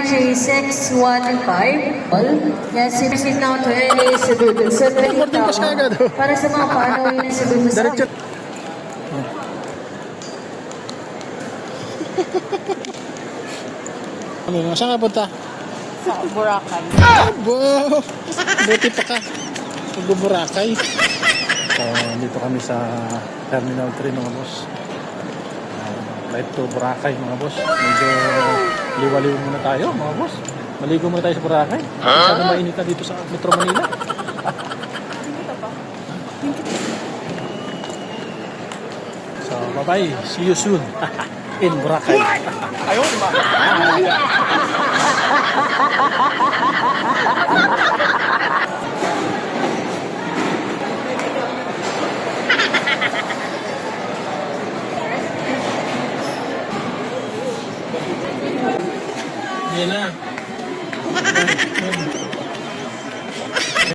3615. Yan, sinisin na ito ay Cebu. So, para sa mga paano yung Cebu sa Ano, saan ka punta? Sa Boracay. Abo! Buti pa ka. Mag-Boracay. So, dito kami sa Terminal 3 mga boss. Flight to Boracay mga boss. Medyo liwaliw muna tayo mga boss. Maligo muna tayo sa Boracay. Sana mainit na dito sa Metro Manila. So, bye-bye. See you soon. In Boracay. Ayun, ba? Yan na.